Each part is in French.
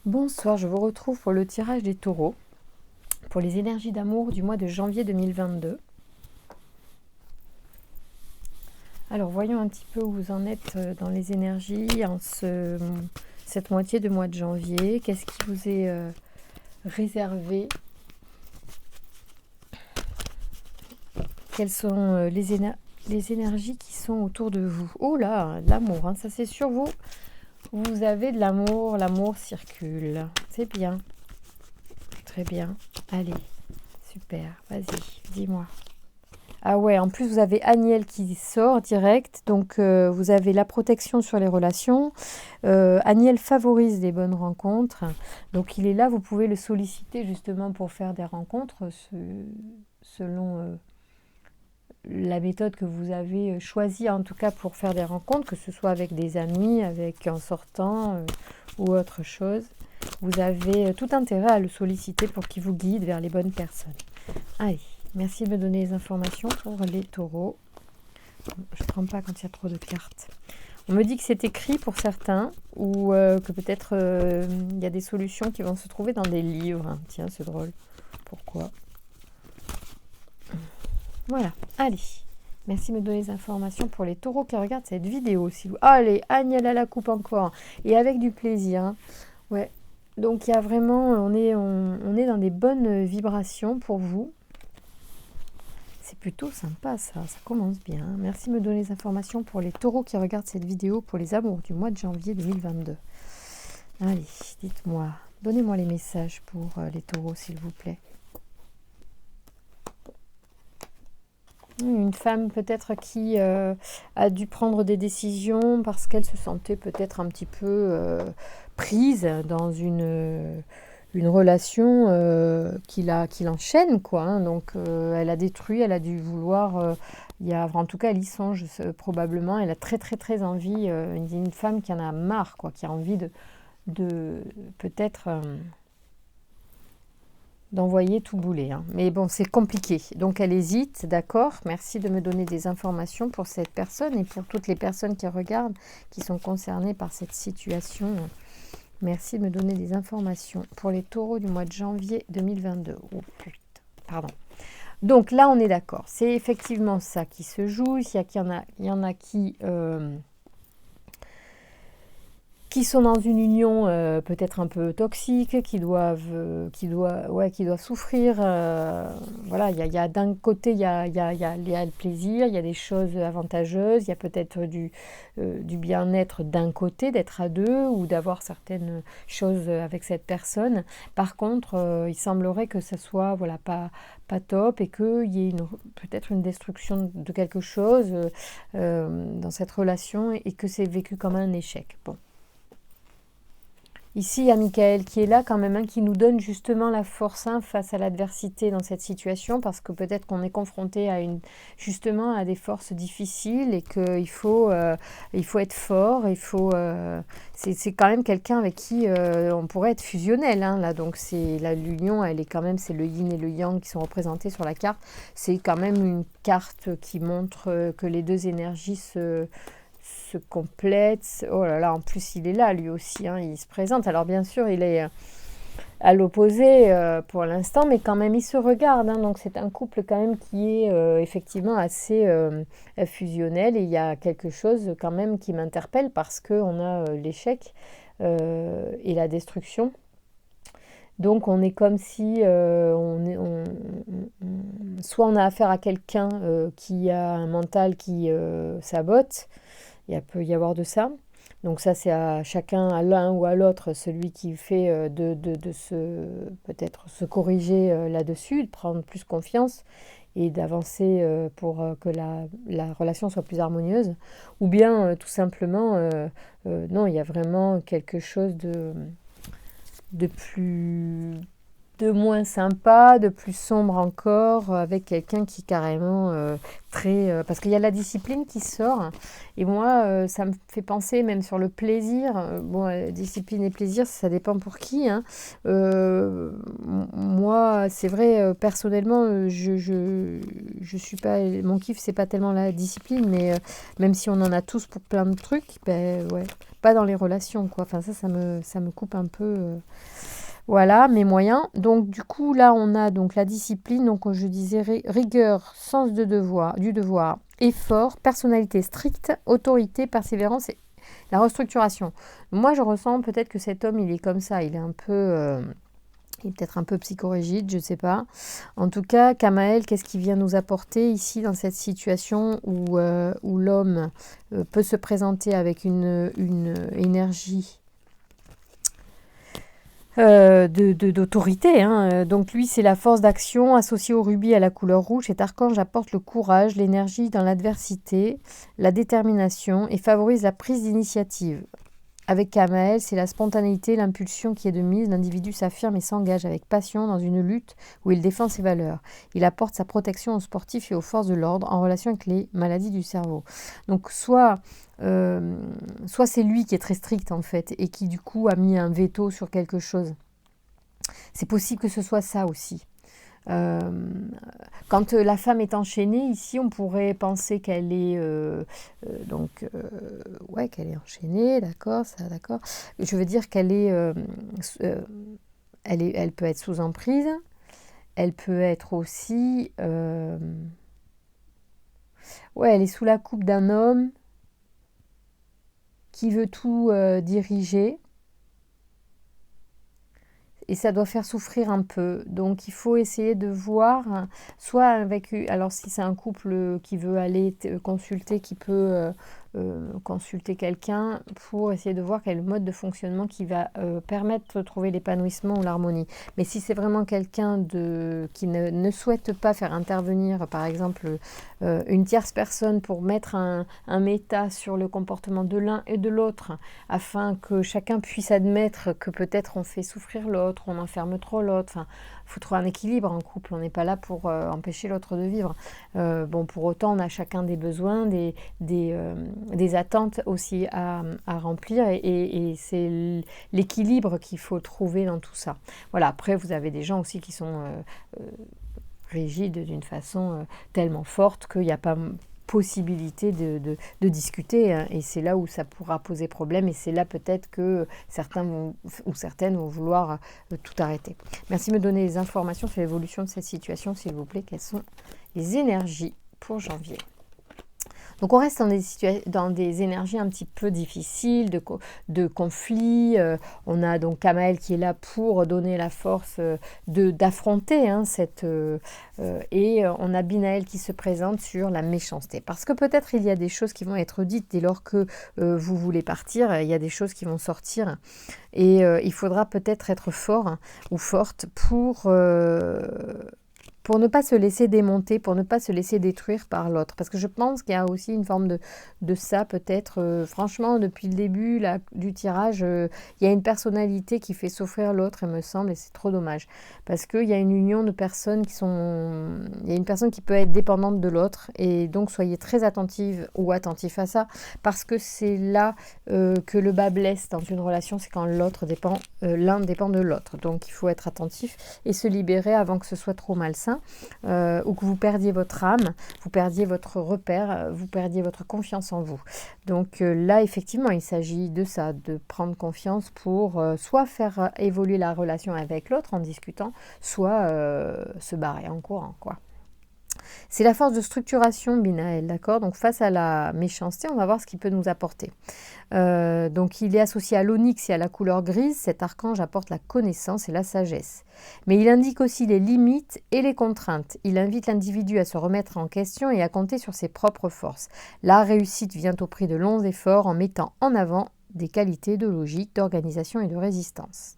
Bonsoir, je vous retrouve pour le tirage des taureaux, pour les énergies d'amour du mois de janvier 2022. Alors voyons un petit peu où vous en êtes dans les énergies en cette moitié de mois de janvier. Qu'est-ce qui vous est réservé? Quelles sont les énergies qui sont autour de vous? Oh là, de l'amour, hein, ça c'est sûr, vous avez de l'amour, l'amour circule. C'est bien, très bien. Allez, super, vas-y, dis-moi. Ah ouais, en plus vous avez Aniel qui sort direct, donc vous avez la protection sur les relations. Aniel favorise les bonnes rencontres, donc il est là, vous pouvez le solliciter justement pour faire des rencontres selon la méthode que vous avez choisie en tout cas pour faire des rencontres, que ce soit avec des amis, avec en sortant ou autre chose. Vous avez tout intérêt à le solliciter pour qu'il vous guide vers les bonnes personnes. Allez, merci de me donner les informations pour les taureaux. Je ne prends pas quand il y a trop de cartes. On me dit que c'est écrit pour certains ou que peut-être il y a des solutions qui vont se trouver dans des livres. Tiens, c'est drôle. Pourquoi? Voilà, allez. Merci de me donner les informations pour les taureaux qui regardent cette vidéo. Si vous... Allez, Agnès à la coupe encore. Et avec du plaisir. Hein. Ouais. Donc il y a vraiment, on est dans des bonnes vibrations pour vous. C'est plutôt sympa ça commence bien. Merci de me donner les informations pour les taureaux qui regardent cette vidéo pour les amours du mois de janvier 2022. Allez, dites-moi, donnez-moi les messages pour les taureaux s'il vous plaît. Une femme peut-être qui a dû prendre des décisions parce qu'elle se sentait peut-être un petit peu prise dans une relation qui l'enchaîne, quoi. Hein. Donc, elle a détruit, elle a dû vouloir... en tout cas, elle y songe probablement. Elle a très, très, très envie. Une femme qui en a marre, quoi, qui a envie de peut-être... d'envoyer tout bouler. Hein. Mais bon, c'est compliqué. Donc, elle hésite, d'accord. Merci de me donner des informations pour cette personne et pour toutes les personnes qui regardent, qui sont concernées par cette situation. Merci de me donner des informations pour les taureaux du mois de janvier 2022. Oh putain, pardon. Donc là, on est d'accord. C'est effectivement ça qui se joue. Il y en a qui sont dans une union peut-être un peu toxique, qui doivent souffrir. Voilà, il y a d'un côté, il y a le plaisir, il y a des choses avantageuses, il y a peut-être du bien-être d'un côté, d'être à deux ou d'avoir certaines choses avec cette personne. Par contre, il semblerait que ça soit pas top et qu'il y ait peut-être une destruction de quelque chose dans cette relation et que c'est vécu comme un échec. Bon. Ici, il y a Michael qui est là quand même, hein, qui nous donne justement la force face à l'adversité dans cette situation, parce que peut-être qu'on est confronté justement à des forces difficiles et qu'il faut être fort. C'est quand même quelqu'un avec qui on pourrait être fusionnel. Hein, là, donc l'union, elle est quand même, c'est le yin et le yang qui sont représentés sur la carte. C'est quand même une carte qui montre que les deux énergies se complète. Oh là là, en plus il est là lui aussi, hein, il se présente. Alors bien sûr il est à l'opposé pour l'instant, mais quand même il se regarde. Hein, donc c'est un couple quand même qui est effectivement assez fusionnel. Et il y a quelque chose quand même qui m'interpelle parce qu'on a l'échec et la destruction. Donc on est comme si soit on a affaire à quelqu'un qui a un mental qui sabote. Il peut y avoir de ça. Donc ça, c'est à chacun, à l'un ou à l'autre, celui qui fait peut-être se corriger là-dessus, de prendre plus confiance et d'avancer pour que la relation soit plus harmonieuse. Ou bien, tout simplement, non, il y a vraiment quelque chose de plus de moins sympa, de plus sombre encore, avec quelqu'un qui carrément très... parce qu'il y a la discipline qui sort, et moi, ça me fait penser même sur le plaisir. Bon, discipline et plaisir, ça dépend pour qui, hein. Moi, c'est vrai, personnellement, je suis pas... Mon kiff, c'est pas tellement la discipline, mais même si on en a tous pour plein de trucs, ben ouais, pas dans les relations, quoi. Enfin, ça me coupe un peu... Voilà mes moyens. Donc du coup là on a donc la discipline, donc je disais rigueur, sens du devoir, effort, personnalité stricte, autorité, persévérance et la restructuration. Moi je ressens peut-être que cet homme il est comme ça, il est un peu... il est peut-être un peu psychorigide, je ne sais pas. En tout cas, Kamael, qu'est-ce qu'il vient nous apporter ici dans cette situation où l'homme peut se présenter avec une énergie d'autorité, hein. Donc lui, c'est la force d'action associée au rubis à la couleur rouge. Cet archange apporte le courage, l'énergie dans l'adversité, la détermination et favorise la prise d'initiative. Avec Kamael, c'est la spontanéité, l'impulsion qui est de mise. L'individu s'affirme et s'engage avec passion dans une lutte où il défend ses valeurs. Il apporte sa protection aux sportifs et aux forces de l'ordre en relation avec les maladies du cerveau. Donc soit c'est lui qui est très strict en fait et qui du coup a mis un veto sur quelque chose. C'est possible que ce soit ça aussi. Quand la femme est enchaînée, ici, on pourrait penser qu'elle est ouais, qu'elle est enchaînée, d'accord, ça, d'accord. Je veux dire qu'elle est, elle peut être sous emprise. Elle peut être aussi, ouais, elle est sous la coupe d'un homme qui veut tout diriger. Et ça doit faire souffrir un peu. Donc il faut essayer de voir, soit avec, alors si c'est un couple qui veut aller consulter, qui peut consulter quelqu'un pour essayer de voir quel est le mode de fonctionnement qui va permettre de trouver l'épanouissement ou l'harmonie. Mais si c'est vraiment quelqu'un qui ne souhaite pas faire intervenir, par exemple, une tierce personne pour mettre un méta sur le comportement de l'un et de l'autre, afin que chacun puisse admettre que peut-être on fait souffrir l'autre, on enferme trop l'autre. Enfin, il faut trouver un équilibre en couple. On n'est pas là pour empêcher l'autre de vivre. Bon, pour autant, on a chacun des besoins, des attentes aussi à remplir. Et c'est l'équilibre qu'il faut trouver dans tout ça. Voilà, après, vous avez des gens aussi qui sont rigides d'une façon tellement forte qu'il n'y a pas possibilité de discuter, hein, et c'est là où ça pourra poser problème et c'est là peut-être que certains ou certaines vont vouloir tout arrêter. Merci de me donner les informations sur l'évolution de cette situation, s'il vous plaît. Quelles sont les énergies pour janvier? Donc on reste dans des énergies un petit peu difficiles, de conflits. On a donc Kamael qui est là pour donner la force d'affronter, hein, et on a Binaël qui se présente sur la méchanceté. Parce que peut-être il y a des choses qui vont être dites dès lors que vous voulez partir, il y a des choses qui vont sortir. Et il faudra peut-être être fort ou forte pour ne pas se laisser démonter, pour ne pas se laisser détruire par l'autre. Parce que je pense qu'il y a aussi une forme de ça, peut-être. Franchement, depuis le début là, du tirage, il y a une personnalité qui fait souffrir l'autre, il me semble, et c'est trop dommage. Parce qu'il y a une union de personnes qui sont... Il y a une personne qui peut être dépendante de l'autre, et donc soyez très attentive ou attentif à ça, parce que c'est là que le bas blesse dans une relation, c'est quand l'un dépend de l'autre. Donc il faut être attentif et se libérer avant que ce soit trop malsain. Ou que vous perdiez votre âme, vous perdiez votre repère, vous perdiez votre confiance en vous. Donc là, effectivement, il s'agit de ça, de prendre confiance pour soit faire évoluer la relation avec l'autre en discutant, soit se barrer en courant, quoi. C'est la force de structuration, Binaël, d'accord? Donc face à la méchanceté, on va voir ce qu'il peut nous apporter. Donc il est associé à l'onyx et à la couleur grise. Cet archange apporte la connaissance et la sagesse. Mais il indique aussi les limites et les contraintes. Il invite l'individu à se remettre en question et à compter sur ses propres forces. La réussite vient au prix de longs efforts en mettant en avant des qualités de logique, d'organisation et de résistance.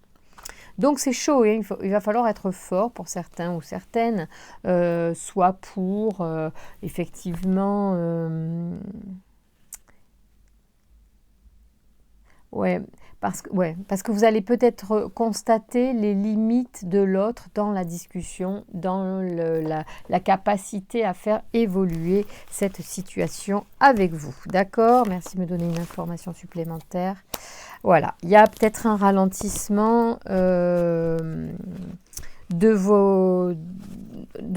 Donc c'est chaud, hein. Il va falloir être fort pour certains ou certaines, soit pour effectivement... ouais, parce que vous allez peut-être constater les limites de l'autre dans la discussion, dans la capacité à faire évoluer cette situation avec vous. D'accord? Merci de me donner une information supplémentaire. Voilà, il y a peut-être un ralentissement de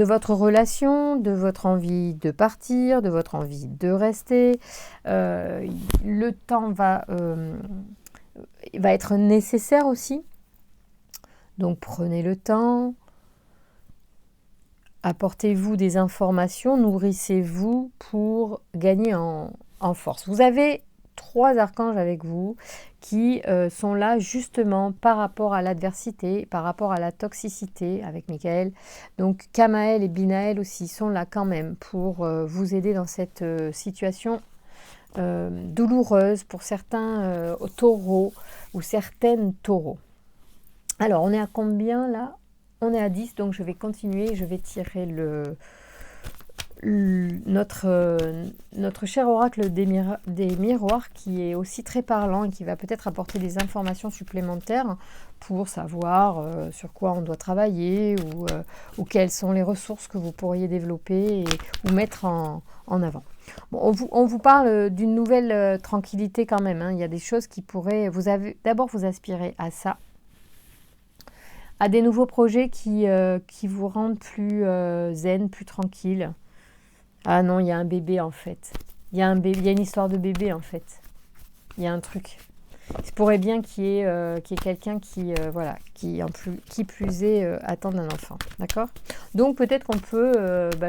votre relation, de votre envie de partir, de votre envie de rester. Le temps va être nécessaire aussi. Donc prenez le temps, apportez-vous des informations, nourrissez-vous pour gagner en force. Vous avez 3 archanges avec vous qui sont là justement par rapport à l'adversité, par rapport à la toxicité avec Michael. Donc Kamael et Binaël aussi sont là quand même pour vous aider dans cette situation douloureuse pour certains taureaux ou certaines taureaux. Alors on est à combien là? On est à 10, donc je vais continuer, je vais tirer notre cher oracle des miroirs qui est aussi très parlant et qui va peut-être apporter des informations supplémentaires pour savoir sur quoi on doit travailler ou quelles sont les ressources que vous pourriez développer ou mettre en avant. Bon, on vous parle d'une nouvelle tranquillité quand même, hein. Il y a des choses qui pourraient... D'abord vous aspirez à ça, à des nouveaux projets qui vous rendent plus zen, plus tranquille. Ah non, il y a un bébé en fait. Il y a une histoire de bébé en fait. Il y a un truc. Il se pourrait bien qu'il y ait quelqu'un qui plus est attend un enfant. D'accord? Donc peut-être qu'on peut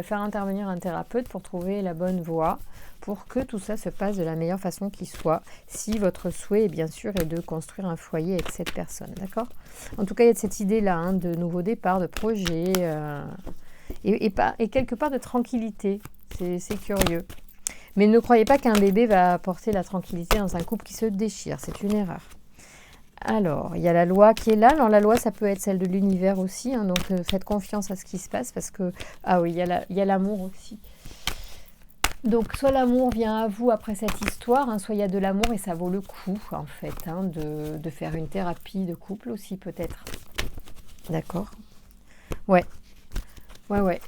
faire intervenir un thérapeute pour trouver la bonne voie pour que tout ça se passe de la meilleure façon qui soit, si votre souhait, bien sûr, est de construire un foyer avec cette personne. D'accord? En tout cas, il y a cette idée-là, hein, de nouveau départ, de projet, et quelque part de tranquillité. C'est curieux. Mais ne croyez pas qu'un bébé va apporter la tranquillité dans un couple qui se déchire. C'est une erreur. Alors, il y a la loi qui est là. Alors, la loi, ça peut être celle de l'univers aussi. Hein, donc, faites confiance à ce qui se passe parce que... Ah oui, il y a l'amour aussi. Donc, soit l'amour vient à vous après cette histoire, hein, soit il y a de l'amour et ça vaut le coup, en fait, hein, de faire une thérapie de couple aussi, peut-être. D'accord? Ouais,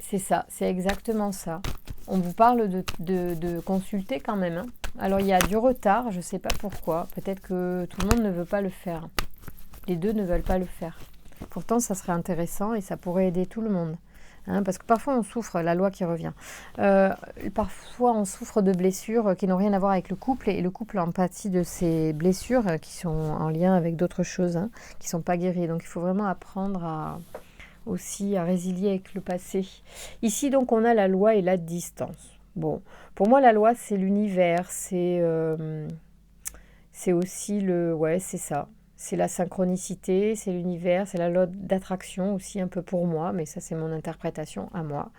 c'est ça. C'est exactement ça. On vous parle de consulter quand même. Hein. Alors, il y a du retard, je ne sais pas pourquoi. Peut-être que tout le monde ne veut pas le faire. Les deux ne veulent pas le faire. Pourtant, ça serait intéressant et ça pourrait aider tout le monde. Hein, parce que parfois, on souffre, la loi qui revient. Parfois, on souffre de blessures qui n'ont rien à voir avec le couple. Et le couple en pâtit de ces blessures qui sont en lien avec d'autres choses, hein, qui ne sont pas guéries. Donc, il faut vraiment apprendre aussi à résilier avec le passé. Ici, donc, on a la loi et la distance. Bon, pour moi, la loi, c'est l'univers, c'est aussi c'est ça. C'est la synchronicité, c'est l'univers, c'est la loi d'attraction aussi un peu pour moi, mais ça, c'est mon interprétation à moi.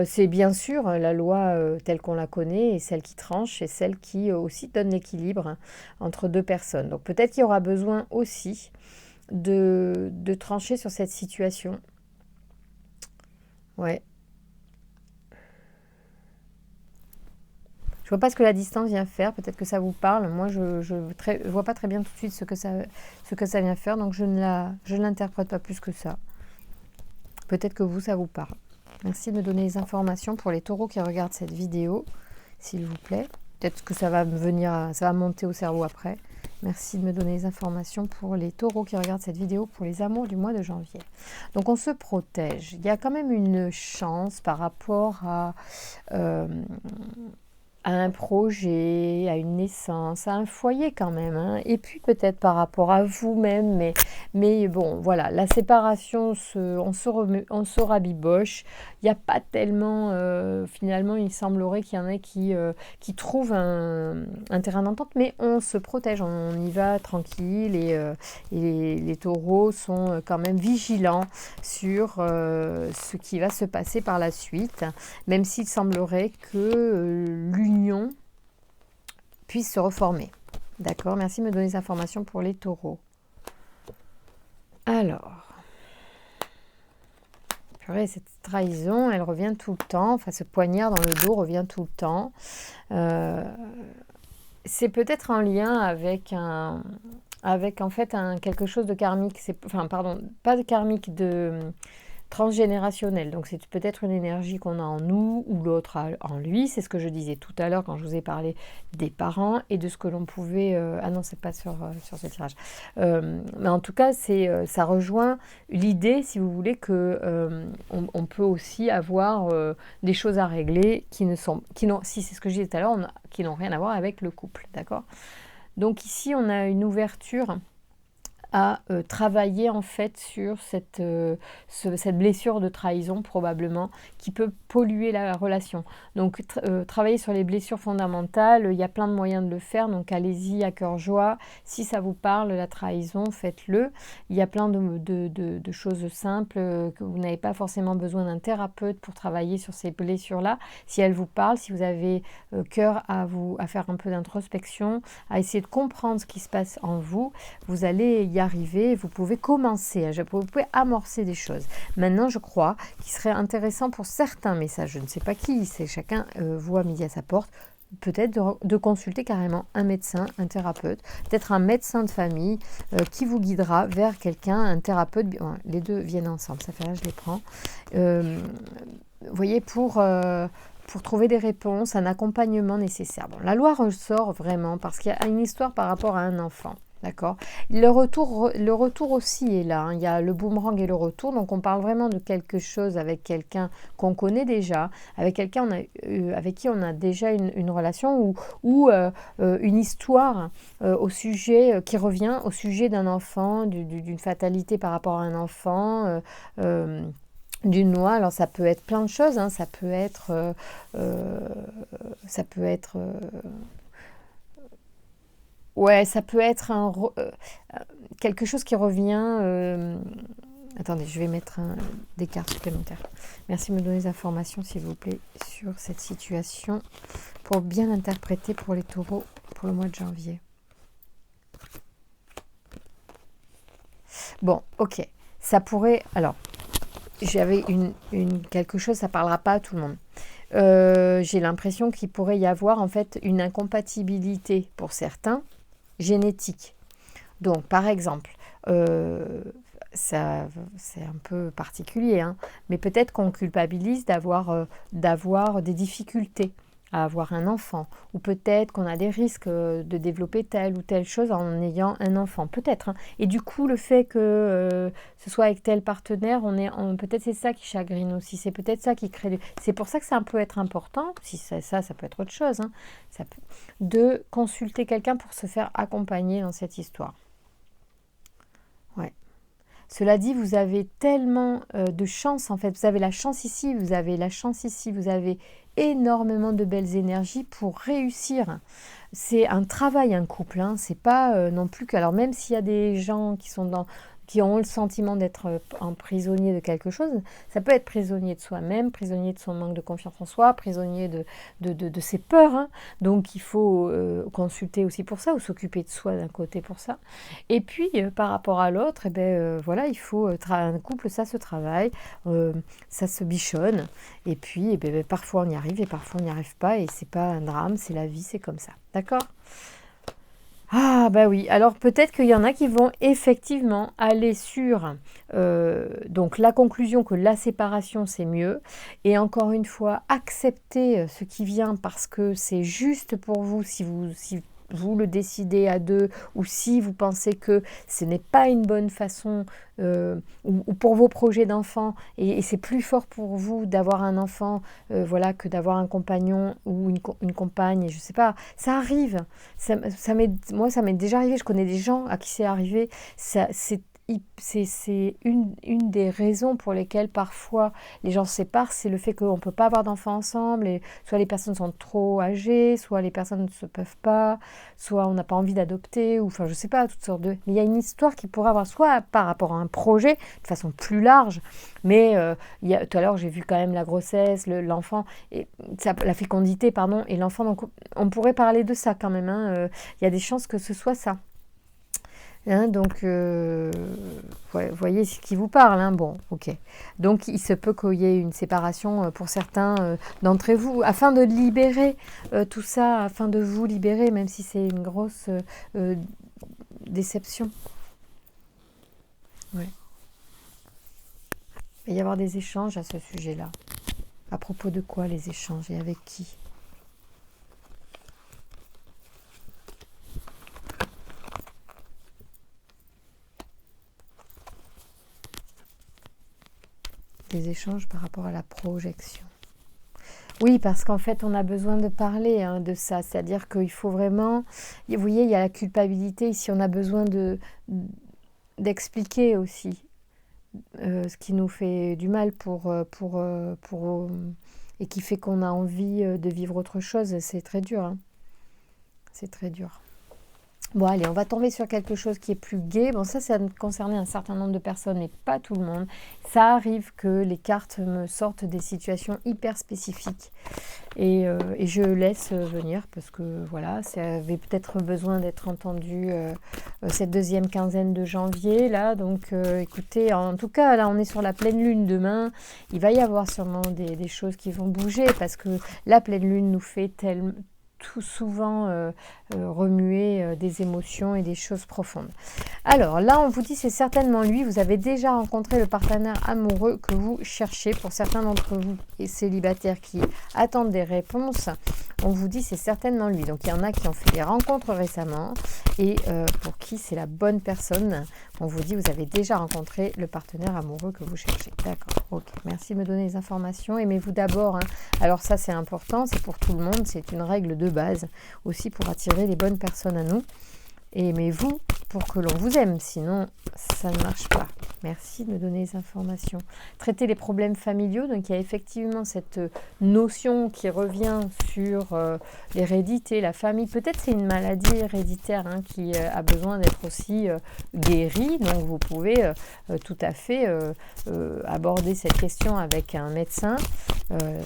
C'est bien sûr la loi telle qu'on la connaît et celle qui tranche et celle qui aussi donne l'équilibre entre deux personnes. Donc, peut-être qu'il y aura besoin aussi de trancher sur cette situation. Ouais. Je vois pas ce que la distance vient faire. Peut-être que ça vous parle. Moi, je vois pas très bien tout de suite ce que ça vient faire. Donc, je ne l'interprète pas plus que ça. Peut-être que vous, ça vous parle. Merci de me donner les informations pour les taureaux qui regardent cette vidéo, s'il vous plaît. Peut-être que ça va monter au cerveau après. Merci de me donner les informations pour les taureaux qui regardent cette vidéo pour les amours du mois de janvier. Donc, on se protège. Il y a quand même une chance par rapport à un projet, à une naissance, à un foyer quand même. Hein. Et puis peut-être par rapport à vous-même. Mais bon, voilà, la séparation, on se rabiboche. Il n'y a pas tellement... finalement, il semblerait qu'il y en ait qui trouvent un terrain d'entente. Mais on se protège, on y va tranquille. Et les taureaux sont quand même vigilants sur ce qui va se passer par la suite. Même s'il semblerait que l'union puisse se reformer. D'accord? Merci de me donner des informations pour les taureaux. Alors, purée, cette trahison, elle revient tout le temps. Enfin, ce poignard dans le dos revient tout le temps. C'est peut-être en lien avec un avec en fait quelque chose de karmique, enfin pardon, pas de karmique, de transgénérationnel. Donc c'est peut-être une énergie qu'on a en nous ou l'autre en lui. C'est ce que je disais tout à l'heure quand je vous ai parlé des parents et de ce que l'on pouvait... ah non, c'est pas sur ce tirage. Mais en tout cas, ça rejoint l'idée, si vous voulez, que on peut aussi avoir des choses à régler si c'est ce que je disais tout à l'heure, qui n'ont rien à voir avec le couple, d'accord? Donc ici, on a une ouverture à travailler en fait sur cette blessure de trahison probablement qui peut polluer la relation. Donc travailler sur les blessures fondamentales, il y a plein de moyens de le faire, donc allez-y à cœur joie. Si ça vous parle, la trahison, faites-le. Il y a plein de choses simples que vous n'avez pas forcément besoin d'un thérapeute pour travailler sur ces blessures-là. Si elles vous parlent, si vous avez cœur à faire un peu d'introspection, à essayer de comprendre ce qui se passe en vous, vous allez y arriver, vous pouvez commencer, vous pouvez amorcer des choses. Maintenant, je crois qu'il serait intéressant pour certains messages, je ne sais pas qui, c'est chacun voit midi à sa porte, peut-être de consulter carrément un médecin, un thérapeute, peut-être un médecin de famille qui vous guidera vers quelqu'un, un thérapeute, les deux viennent ensemble, ça fait là, je les prends. Vous voyez, pour trouver des réponses, un accompagnement nécessaire. Bon, la loi ressort vraiment parce qu'il y a une histoire par rapport à un enfant. D'accord. Le retour aussi est là. Hein. Il y a le boomerang et le retour. Donc, on parle vraiment de quelque chose avec quelqu'un qu'on connaît déjà, avec quelqu'un avec qui on a déjà une relation ou une histoire au sujet qui revient au sujet d'un enfant, d'une fatalité par rapport à un enfant. D'une loi, alors ça peut être plein de choses, hein. Ça peut être ouais, ça peut être quelque chose qui revient. Attendez, je vais mettre des cartes supplémentaires. Merci de me donner des informations, s'il vous plaît, sur cette situation pour bien l'interpréter pour les taureaux pour le mois de janvier. Bon, ok. Ça pourrait... Alors, j'avais quelque chose, ça ne parlera pas à tout le monde. J'ai l'impression qu'il pourrait y avoir en fait une incompatibilité pour certains génétique. Donc, par exemple, c'est un peu particulier, hein, mais peut-être qu'on culpabilise d'avoir des difficultés à avoir un enfant, ou peut-être qu'on a des risques de développer telle ou telle chose en ayant un enfant, peut-être. Hein. Et du coup, le fait que ce soit avec tel partenaire, peut-être c'est ça qui chagrine aussi, c'est peut-être ça qui crée... C'est pour ça que ça peut être important, si c'est ça peut être autre chose, hein, de consulter quelqu'un pour se faire accompagner dans cette histoire. Ouais. Cela dit, vous avez tellement de chance, en fait. Vous avez la chance ici, vous avez la chance ici, vous avez énormément de belles énergies pour réussir. C'est un travail, un couple. Hein. C'est pas non plus que... Alors, même s'il y a des gens qui ont le sentiment d'être un prisonnier de quelque chose, ça peut être prisonnier de soi-même, prisonnier de son manque de confiance en soi, prisonnier de ses peurs. Hein. Donc, il faut consulter aussi pour ça, ou s'occuper de soi d'un côté pour ça. Et puis, par rapport à l'autre, voilà, il faut... un couple, ça se travaille, ça se bichonne. Et puis, parfois, on y arrive et parfois, on n'y arrive pas. Et c'est pas un drame, c'est la vie, c'est comme ça. D'accord ? Ah bah oui, alors peut-être qu'il y en a qui vont effectivement aller sur donc la conclusion que la séparation c'est mieux, et encore une fois accepter ce qui vient parce que c'est juste pour vous si vous le décidez à deux, ou si vous pensez que ce n'est pas une bonne façon, ou pour vos projets d'enfant, et c'est plus fort pour vous d'avoir un enfant voilà, que d'avoir un compagnon ou une compagne, je ne sais pas, ça arrive. Moi, ça m'est déjà arrivé, je connais des gens à qui c'est arrivé, c'est une des raisons pour lesquelles parfois les gens se séparent, c'est le fait qu'on ne peut pas avoir d'enfants ensemble, et soit les personnes sont trop âgées, soit les personnes ne se peuvent pas, soit on n'a pas envie d'adopter, ou enfin je sais pas, toutes sortes de... Mais il y a une histoire qui pourrait avoir, soit par rapport à un projet, de façon plus large, mais tout à l'heure j'ai vu quand même la grossesse, l'enfant, et la fécondité, pardon, et l'enfant, donc on pourrait parler de ça quand même, hein, y a des chances que ce soit ça. Hein, donc, voyez ce qui vous parle. Hein, bon, ok. Donc, il se peut qu'il y ait une séparation pour certains d'entre vous, afin de libérer tout ça, afin de vous libérer, même si c'est une grosse déception. Ouais. Il va y avoir des échanges à ce sujet-là. À propos de quoi les échanges et avec qui? Des échanges par rapport à la projection. Oui, parce qu'en fait, on a besoin de parler de ça. C'est-à-dire qu'il faut vraiment... Vous voyez, il y a la culpabilité. Ici, on a besoin d'expliquer aussi ce qui nous fait du mal et qui fait qu'on a envie de vivre autre chose. C'est très dur. Hein. C'est très dur. Bon, allez, on va tomber sur quelque chose qui est plus gai. Bon, ça concernait un certain nombre de personnes, mais pas tout le monde. Ça arrive que les cartes me sortent des situations hyper spécifiques. Et je laisse venir parce que, voilà, ça avait peut-être besoin d'être entendu cette deuxième quinzaine de janvier, là. Donc, écoutez, en tout cas, là, on est sur la pleine lune demain. Il va y avoir sûrement des choses qui vont bouger parce que la pleine lune nous fait tout souvent remuer des émotions et des choses profondes. Alors là, on vous dit c'est certainement lui. Vous avez déjà rencontré le partenaire amoureux que vous cherchez. Pour certains d'entre vous et célibataires qui attendent des réponses, on vous dit c'est certainement lui. Donc il y en a qui ont fait des rencontres récemment et pour qui c'est la bonne personne. On vous dit vous avez déjà rencontré le partenaire amoureux que vous cherchez. D'accord, ok. Merci de me donner les informations. Aimez-vous d'abord. Hein. Alors ça c'est important, c'est pour tout le monde. C'est une règle de base aussi pour attirer les bonnes personnes à nous. Et aimez-vous pour que l'on vous aime, sinon ça ne marche pas. Merci de me donner les informations. Traiter les problèmes familiaux, donc il y a effectivement cette notion qui revient sur l'hérédité, la famille. Peut-être c'est une maladie héréditaire qui a besoin d'être aussi guérie, donc vous pouvez tout à fait aborder cette question avec un médecin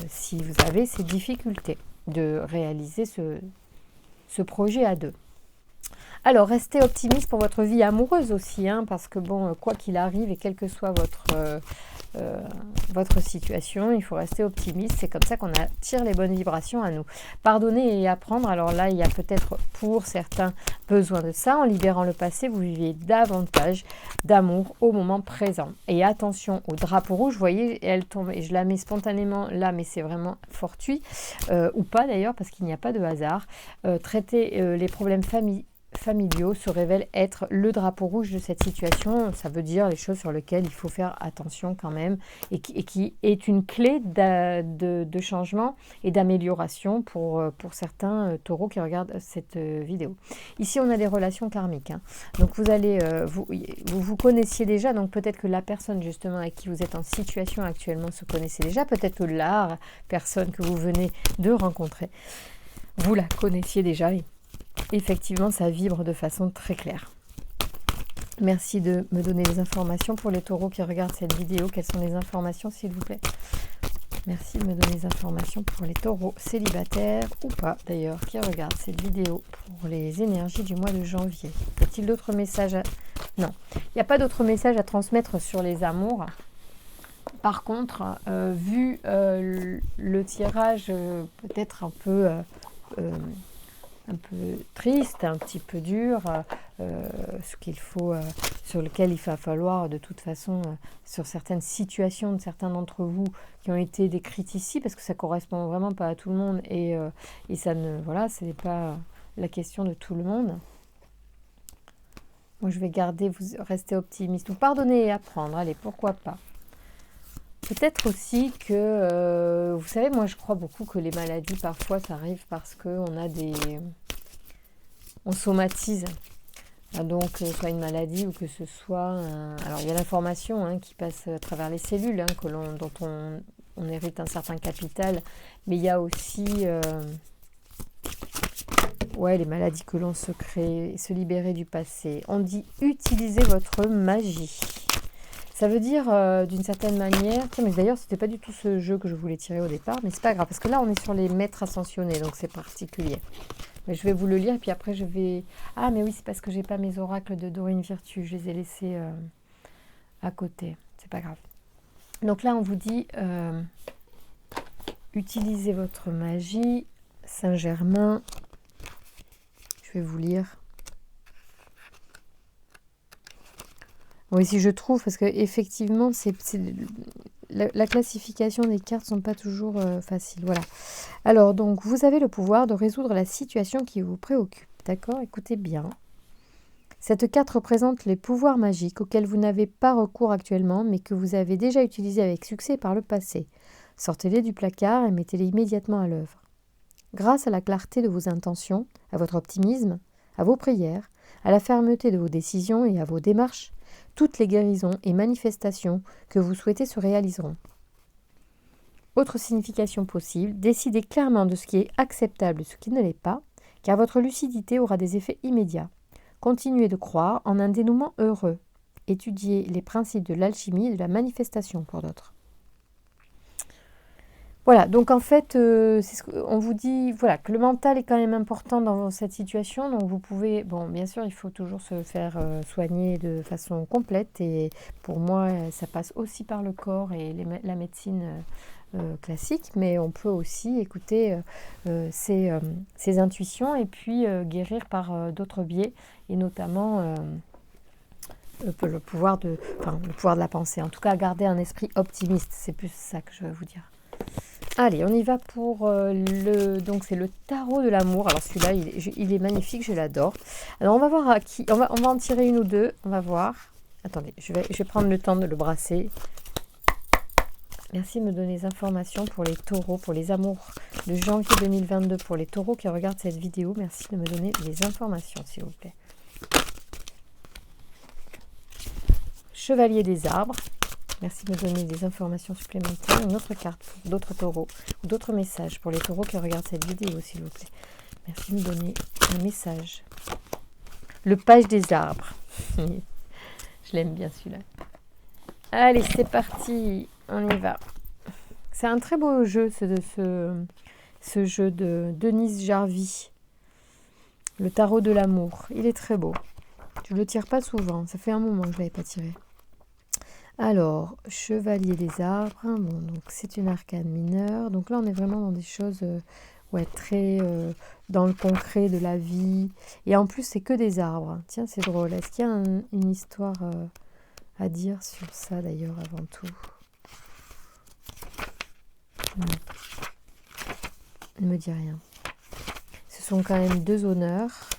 si vous avez ces difficultés de réaliser ce projet à deux. Alors, restez optimiste pour votre vie amoureuse aussi, parce que bon, quoi qu'il arrive et quelle que soit votre situation, il faut rester optimiste. C'est comme ça qu'on attire les bonnes vibrations à nous. Pardonner et apprendre. Alors là, il y a peut-être pour certains besoin de ça. En libérant le passé, vous vivez davantage d'amour au moment présent. Et attention au drapeau rouge. Vous voyez, elle tombe et je la mets spontanément là, mais c'est vraiment fortuit. Ou pas d'ailleurs, parce qu'il n'y a pas de hasard. Traiter les problèmes familiaux se révèle être le drapeau rouge de cette situation. Ça veut dire les choses sur lesquelles il faut faire attention quand même et qui est une clé de changement et d'amélioration pour certains taureaux qui regardent cette vidéo. Ici, on a des relations karmiques. Donc, vous allez, vous connaissiez déjà, donc peut-être que la personne justement avec qui vous êtes en situation actuellement se connaissait déjà, peut-être que la personne que vous venez de rencontrer, vous la connaissiez déjà. Effectivement, ça vibre de façon très claire. Merci de me donner les informations pour les taureaux qui regardent cette vidéo. Quelles sont les informations, s'il vous plaît? Merci de me donner les informations pour les taureaux célibataires ou pas, d'ailleurs, qui regardent cette vidéo pour les énergies du mois de janvier. Y a-t-il d'autres messages Non, il n'y a pas d'autres messages à transmettre sur les amours. Par contre, vu le tirage peut-être un peu triste, un petit peu dur, sur lequel il va falloir de toute façon, sur certaines situations de certains d'entre vous qui ont été décrites ici, parce que ça correspond vraiment pas à tout le monde et ça ne, voilà, ce n'est pas la question de tout le monde. Moi, je vais garder, vous restez optimiste, vous pardonnez et apprendre, allez, pourquoi pas. Peut-être aussi que, vous savez, moi je crois beaucoup que les maladies, parfois, ça arrive parce qu'on on somatise. Donc, soit une maladie ou que ce soit... Alors, il y a l'information qui passe à travers les cellules, dont on hérite un certain capital. Mais il y a aussi les maladies que l'on se crée, se libérer du passé. On dit utilisez votre magie. Ça veut dire, d'une certaine manière... Tiens, mais d'ailleurs, c'était pas du tout ce jeu que je voulais tirer au départ, mais c'est pas grave, parce que là, on est sur les maîtres ascensionnés, donc c'est particulier. Mais je vais vous le lire, et puis après, je vais... Ah, mais oui, c'est parce que j'ai pas mes oracles de Dorine Virtue, je les ai laissés à côté. C'est pas grave. Donc là, on vous dit, utilisez votre magie, Saint-Germain. Je vais vous lire. Oui, si je trouve, parce que effectivement, la classification des cartes ne sont pas toujours faciles. Voilà. Alors, donc, vous avez le pouvoir de résoudre la situation qui vous préoccupe. D'accord? Écoutez bien. Cette carte représente les pouvoirs magiques auxquels vous n'avez pas recours actuellement, mais que vous avez déjà utilisés avec succès par le passé. Sortez-les du placard et mettez-les immédiatement à l'œuvre. Grâce à la clarté de vos intentions, à votre optimisme, à vos prières, à la fermeté de vos décisions et à vos démarches, toutes les guérisons et manifestations que vous souhaitez se réaliseront. Autre signification possible, décidez clairement de ce qui est acceptable et ce qui ne l'est pas, car votre lucidité aura des effets immédiats. Continuez de croire en un dénouement heureux. Étudiez les principes de l'alchimie et de la manifestation pour d'autres. Voilà, donc en fait, on vous dit voilà, que le mental est quand même important dans cette situation. Donc vous pouvez, bon, bien sûr, il faut toujours se faire soigner de façon complète. Et pour moi, ça passe aussi par le corps et la médecine classique. Mais on peut aussi écouter ses intuitions et puis guérir par d'autres biais. Et notamment le pouvoir de la pensée. En tout cas, garder un esprit optimiste. C'est plus ça que je veux vous dire. Allez, on y va pour donc c'est le tarot de l'amour. Alors celui-là, il est magnifique, je l'adore. Alors on va voir à qui, on va en tirer une ou deux, on va voir. Attendez, je vais prendre le temps de le brasser. Merci de me donner des informations pour les taureaux, pour les amours de janvier 2022, pour les taureaux qui regardent cette vidéo. Merci de me donner des informations, s'il vous plaît. Chevalier des arbres. Merci de me donner des informations supplémentaires. Une autre carte pour d'autres taureaux ou d'autres messages pour les taureaux qui regardent cette vidéo, s'il vous plaît. Merci de me donner un message. Le page des arbres. Je l'aime bien celui-là. Allez, c'est parti. On y va. C'est un très beau jeu, ce jeu de Denise Jarvie. Le tarot de l'amour. Il est très beau. Je ne le tire pas souvent. Ça fait un moment que je ne l'avais pas tiré. Alors, chevalier des arbres, bon, donc c'est une arcane mineure. Donc là, on est vraiment dans des choses très dans le concret de la vie. Et en plus, c'est que des arbres. Tiens, c'est drôle. Est-ce qu'il y a une histoire à dire sur ça, d'ailleurs, avant tout? Non. Ne me dit rien. Ce sont quand même deux honneurs.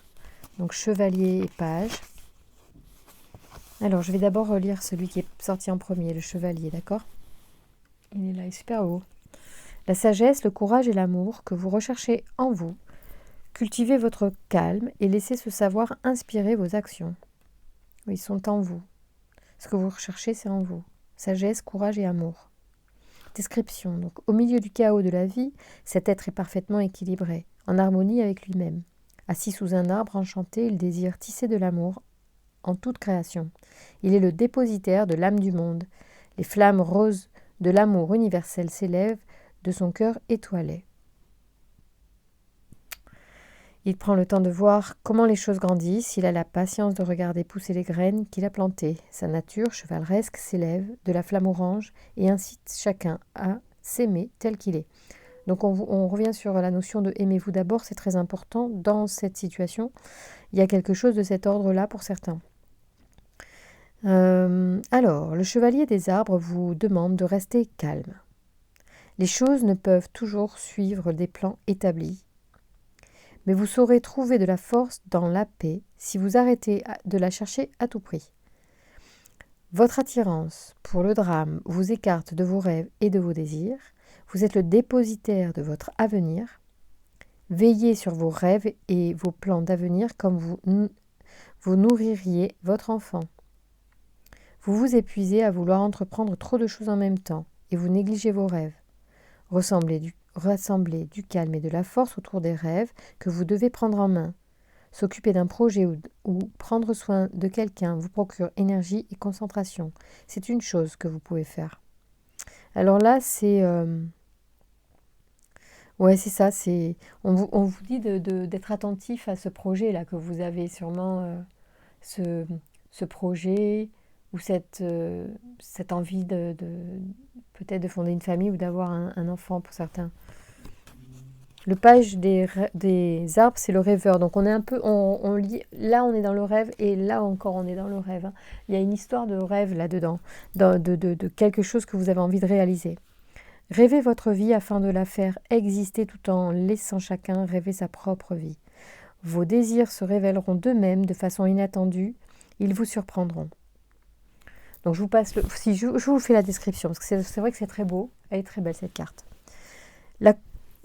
Donc, chevalier et page. Alors, je vais d'abord relire celui qui est sorti en premier, le chevalier, d'accord? Il est là, il est super beau. La sagesse, le courage et l'amour que vous recherchez en vous. Cultivez votre calme et laissez ce savoir inspirer vos actions. Ils sont en vous. Ce que vous recherchez, c'est en vous. Sagesse, courage et amour. Description. Donc, au milieu du chaos de la vie, cet être est parfaitement équilibré, en harmonie avec lui-même. Assis sous un arbre enchanté, il désire tisser de l'amour en toute création. Il est le dépositaire de l'âme du monde. Les flammes roses de l'amour universel s'élèvent de son cœur étoilé. Il prend le temps de voir comment les choses grandissent, il a la patience de regarder pousser les graines qu'il a plantées. Sa nature chevaleresque s'élève de la flamme orange et incite chacun à s'aimer tel qu'il est. Donc on revient sur la notion de aimez-vous d'abord, c'est très important dans cette situation. Il y a quelque chose de cet ordre-là pour certains. Alors, le chevalier des arbres vous demande de rester calme. Les choses ne peuvent toujours suivre des plans établis, mais vous saurez trouver de la force dans la paix si vous arrêtez de la chercher à tout prix. Votre attirance pour le drame vous écarte de vos rêves et de vos désirs. Vous êtes le dépositaire de votre avenir. Veillez sur vos rêves et vos plans d'avenir comme vous nourririez votre enfant. Vous vous épuisez à vouloir entreprendre trop de choses en même temps et vous négligez vos rêves. Rassemblez du calme et de la force autour des rêves que vous devez prendre en main. S'occuper d'un projet ou prendre soin de quelqu'un vous procure énergie et concentration. C'est une chose que vous pouvez faire. Alors là, c'est... c'est ça. On vous dit d'être attentif à ce projet-là que vous avez sûrement, ce projet ou cette envie peut-être de fonder une famille ou d'avoir un enfant pour certains. Le page des arbres, c'est le rêveur. Donc on est un peu, on lit, là on est dans le rêve et là encore on est dans le rêve. Hein. Il y a une histoire de rêve là-dedans, de quelque chose que vous avez envie de réaliser. Rêvez votre vie afin de la faire exister tout en laissant chacun rêver sa propre vie. Vos désirs se révéleront d'eux-mêmes de façon inattendue, ils vous surprendront. Donc je vous passe si je vous fais la description, parce que c'est vrai que c'est très beau, elle est très belle cette carte.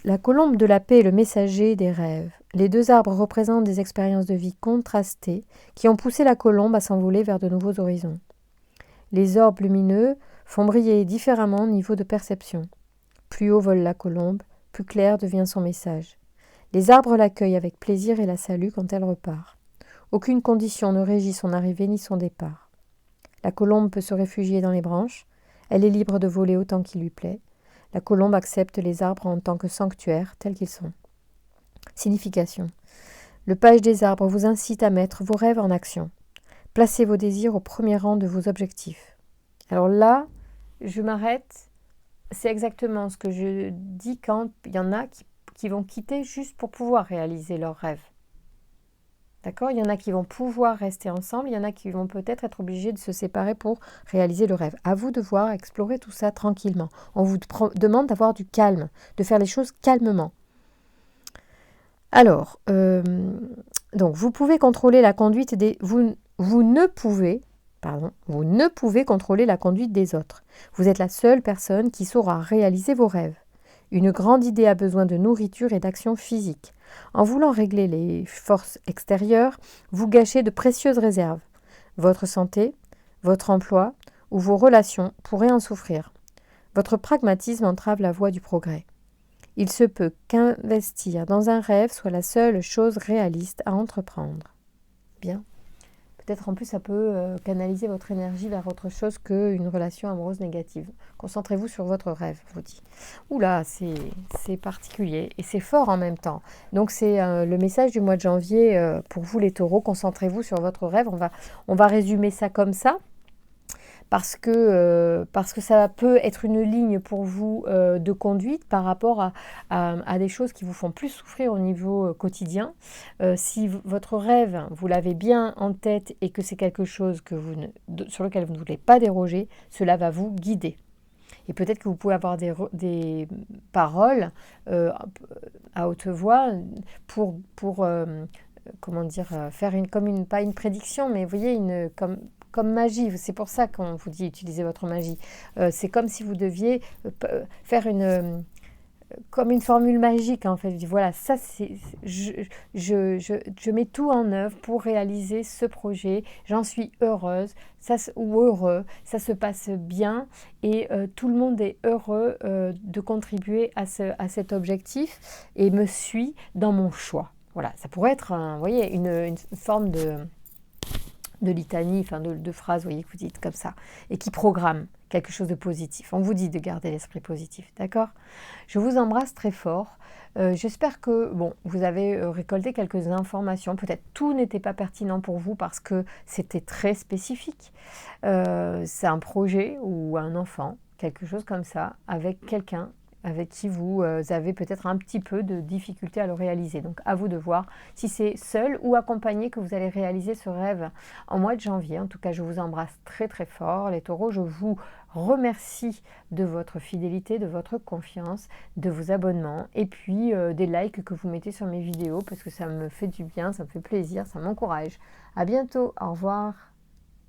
La colombe de la paix est le messager des rêves. Les deux arbres représentent des expériences de vie contrastées qui ont poussé la colombe à s'envoler vers de nouveaux horizons. Les orbes lumineux font briller différemment au niveau de perception. Plus haut vole la colombe, plus clair devient son message. Les arbres l'accueillent avec plaisir et la saluent quand elle repart. Aucune condition ne régit son arrivée ni son départ. La colombe peut se réfugier dans les branches. Elle est libre de voler autant qu'il lui plaît. La colombe accepte les arbres en tant que sanctuaires tels qu'ils sont. Signification. Le page des arbres vous incite à mettre vos rêves en action. Placez vos désirs au premier rang de vos objectifs. Alors là, je m'arrête. C'est exactement ce que je dis quand il y en a qui vont quitter juste pour pouvoir réaliser leurs rêves. D'accord ? Il y en a qui vont pouvoir rester ensemble, il y en a qui vont peut-être être obligés de se séparer pour réaliser le rêve. À vous de voir, explorer tout ça tranquillement. On vous demande d'avoir du calme, de faire les choses calmement. Alors, donc vous pouvez contrôler la conduite des... Vous ne pouvez contrôler la conduite des autres. Vous êtes la seule personne qui saura réaliser vos rêves. Une grande idée a besoin de nourriture et d'action physique. En voulant régler les forces extérieures, vous gâchez de précieuses réserves. Votre santé, votre emploi ou vos relations pourraient en souffrir. Votre pragmatisme entrave la voie du progrès. Il se peut qu'investir dans un rêve soit la seule chose réaliste à entreprendre. Bien. Peut-être en plus ça peut canaliser votre énergie vers autre chose qu'une relation amoureuse négative. Concentrez-vous sur votre rêve, je vous dis. Oula, c'est particulier et c'est fort en même temps. Donc c'est le message du mois de janvier pour vous les taureaux. Concentrez-vous sur votre rêve. On va résumer ça comme ça. Parce que ça peut être une ligne pour vous de conduite par rapport à des choses qui vous font plus souffrir au niveau quotidien. Si votre rêve, vous l'avez bien en tête et que c'est quelque chose sur lequel vous ne voulez pas déroger, cela va vous guider. Et peut-être que vous pouvez avoir des paroles à haute voix pour comment dire, faire pas une prédiction, mais vous voyez, comme magie, c'est pour ça qu'on vous dit utilisez votre magie. C'est comme si vous deviez faire comme une formule magique en fait. Voilà, ça c'est, je mets tout en œuvre pour réaliser ce projet. J'en suis heureuse, ou heureux, ça se passe bien et tout le monde est heureux de contribuer à cet objectif et me suit dans mon choix. Voilà, ça pourrait être, vous voyez, une forme de litanie, enfin de phrases, vous voyez, que vous dites comme ça, et qui programme quelque chose de positif. On vous dit de garder l'esprit positif, d'accord ? Je vous embrasse très fort. J'espère que vous avez récolté quelques informations. Peut-être tout n'était pas pertinent pour vous parce que c'était très spécifique. C'est un projet ou un enfant, quelque chose comme ça, avec quelqu'un avec qui vous avez peut-être un petit peu de difficulté à le réaliser. Donc à vous de voir si c'est seul ou accompagné que vous allez réaliser ce rêve en mois de janvier. En tout cas, je vous embrasse très très fort les taureaux. Je vous remercie de votre fidélité, de votre confiance, de vos abonnements et puis des likes que vous mettez sur mes vidéos parce que ça me fait du bien, ça me fait plaisir, ça m'encourage. À bientôt, au revoir.